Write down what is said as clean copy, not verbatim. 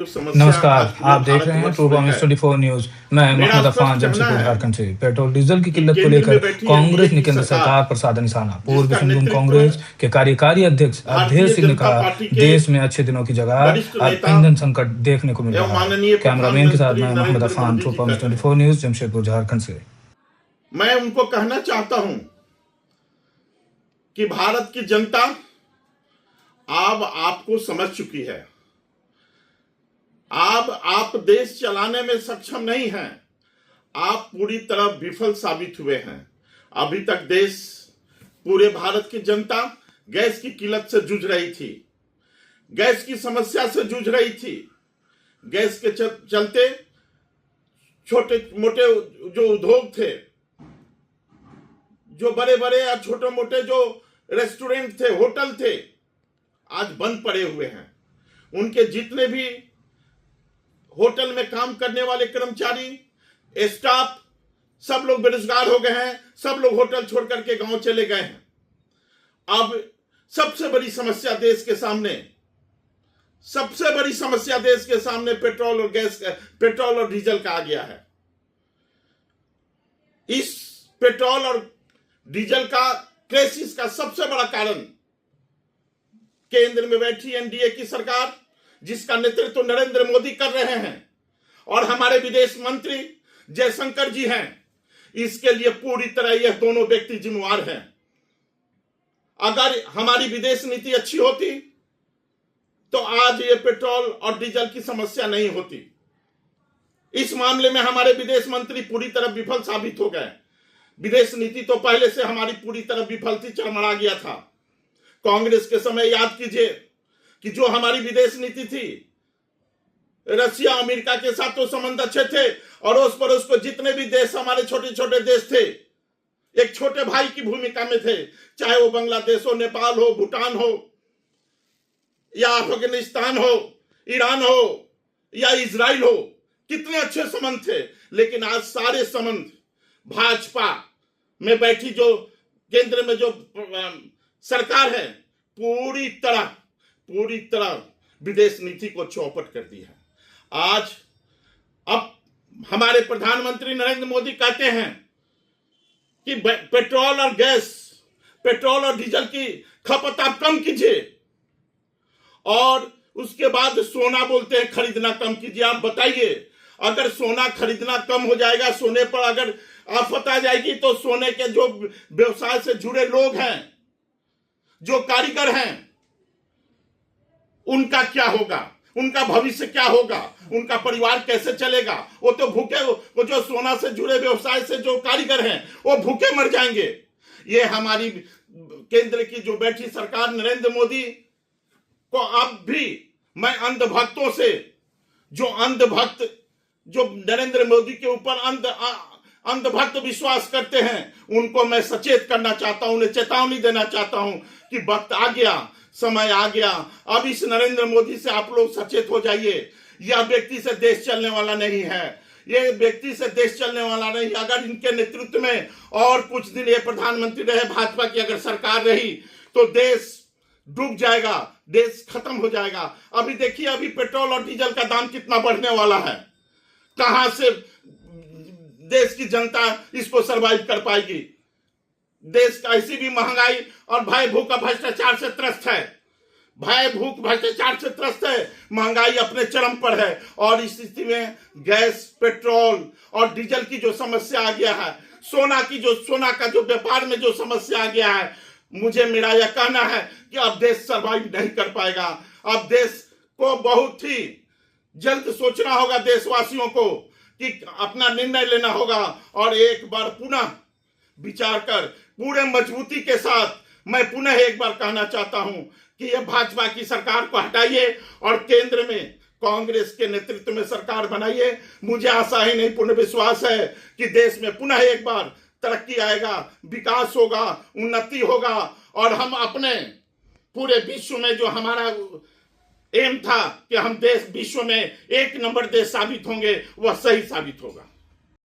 समस्या नमस्कार, आज पूरे आप देख रहे हैं भारतवर्ष ट्रू में प्रॉमिस है। 24 न्यूज़। मैं मेरा मोहम्मद स्पष्ट अफान कहना जमशेदपुर है झारखंड से। पेट्रोल डीजल की कि किल्लत को केंद्र लेकर में बैठी एनडीए कांग्रेस की ने केंद्र सरकार, सरकार पर साधा निशाना। पूर्व जिसका शुंगम नेतृत्व कांग्रेस के कार्यकारी अध्यक्ष अवधेश भारतीय सिंह ने जनता कहा, पार्टी के देश में अच्छे दिनों की जगह वरिष्ठ अब नेता ईंधन संकट देखने को मिल एवं रहा है। माननीय कैमरामैन के साथ प्रधानमंत्री मैं मोहम्मद नरेंद्र अफान, मोदी ट्रू जी कर प्रॉमिस रहे 24 हैं। न्यूज़, जमशेदपुर झारखंड से। मैं उनको कहना चाहता हूं कि भारत की जनता अब आपको समझ चुकी है। अब आप देश चलाने में सक्षम नहीं हैं। आप पूरी तरह विफल साबित हुए हैं। अभी तक देश, पूरे भारत की जनता गैस की किल्लत से जूझ रही थी, गैस की समस्या से जूझ रही थी। गैस के चलते छोटे मोटे जो उद्योग थे, जो बड़े बड़े या छोटे मोटे जो रेस्टोरेंट थे, होटल थे, आज बंद पड़े हुए हैं। उनके जितने भी होटल में काम करने वाले कर्मचारी, स्टाफ, सब लोग बेरोजगार हो गए हैं। सब लोग होटल छोड़ करके गांव चले गए हैं। अब सबसे बड़ी समस्या देश के सामने, सबसे बड़ी समस्या देश के सामने पेट्रोल और डीजल का आ गया है। इस पेट्रोल और डीजल का क्राइसिस का सबसे बड़ा कारण केंद्र में बैठी एनडीए की सरकार, जिसका नेतृत्व नरेंद्र मोदी कर रहे हैं, और हमारे विदेश मंत्री जयशंकर जी हैं। इसके लिए पूरी तरह यह दोनों व्यक्ति जिम्मेवार हैं। अगर हमारी विदेश नीति अच्छी होती तो आज ये पेट्रोल और डीजल की समस्या नहीं होती। इस मामले में हमारे विदेश मंत्री पूरी तरह विफल साबित हो गए। विदेश नीति तो पहले से हमारी पूरी तरह विफल थी, चरमरा गया था। कांग्रेस के समय याद कीजिए कि जो हमारी विदेश नीति थी, रशिया अमेरिका के साथ तो संबंध अच्छे थे, अड़ोस पड़ोस को जितने भी देश, हमारे छोटे छोटे देश थे, एक छोटे भाई की भूमिका में थे। चाहे वो बांग्लादेश हो, नेपाल हो, भूटान हो, या अफगानिस्तान हो, ईरान हो, या इजराइल हो, कितने अच्छे संबंध थे। लेकिन आज सारे संबंध भाजपा में बैठी जो केंद्र में जो सरकार है, पूरी तरह विदेश नीति को चौपट कर दी है। आज अब हमारे प्रधानमंत्री नरेंद्र मोदी कहते हैं कि पेट्रोल और डीजल की खपत आप कम कीजिए, और उसके बाद सोना बोलते हैं खरीदना कम कीजिए। आप बताइए, अगर सोना खरीदना कम हो जाएगा, सोने पर अगर आफत आ जाएगी, तो सोने के जो व्यवसाय से जुड़े लोग हैं, जो कारीगर हैं, उनका क्या होगा? उनका भविष्य क्या होगा? उनका परिवार कैसे चलेगा? वो तो भूखे, वो जो सोना से जुड़े व्यवसाय से जो कारीगर हैं, वो भूखे मर जाएंगे। ये हमारी केंद्र की जो बैठी सरकार नरेंद्र मोदी को अब भी मैं अंधभक्तों से, जो नरेंद्र मोदी के ऊपर अंधभक्त विश्वास करते हैं, उनको मैं सचेत करना चाहता हूं, उन्हें चेतावनी देना चाहता हूं कि वक्त आ गया, समय आ गया। अब इस नरेंद्र मोदी से आप लोग सचेत हो जाइए। यह व्यक्ति से देश चलने वाला नहीं है। ये व्यक्ति से देश चलने वाला नहीं। अगर इनके नेतृत्व में और कुछ दिन ये प्रधानमंत्री रहे, भाजपा की अगर सरकार रही, तो देश डूब जाएगा, देश खत्म हो जाएगा। अभी देखिए, अभी पेट्रोल और डीजल का दाम कितना बढ़ने वाला है। कहां से देश की जनता इसको सरवाइव कर पाएगी? देश का ऐसी भी महंगाई और भय भूख भ्रष्टाचार से त्रस्त है। भय भूख भ्रष्टाचार से त्रस्त है। महंगाई अपने चरम पर है, और इस स्थिति में गैस, पेट्रोल और डीजल की जो समस्या आ गया है, सोना का जो व्यापार में जो समस्या आ गया है, मेरा यह कहना है कि अब देश सरवाइव नहीं कर पाएगा। अब देश को बहुत ही जल्द सोचना होगा, देशवासियों को, कि अपना निर्णय लेना होगा, और एक बार पुनः विचार कर पूरे मजबूती के साथ मैं पुनः एक बार कहना चाहता हूं कि यह भाजपा की सरकार को हटाइए और केंद्र में कांग्रेस के नेतृत्व में सरकार बनाइए। मुझे आशा ही नहीं, पूर्ण विश्वास है कि देश में पुनः एक बार तरक्की आएगा, विकास होगा, उन्नति होगा, और हम अपने पूरे विश्व में जो हमारा एम था कि हम देश विश्व में एक नंबर देश साबित होंगे, वह सही साबित होगा।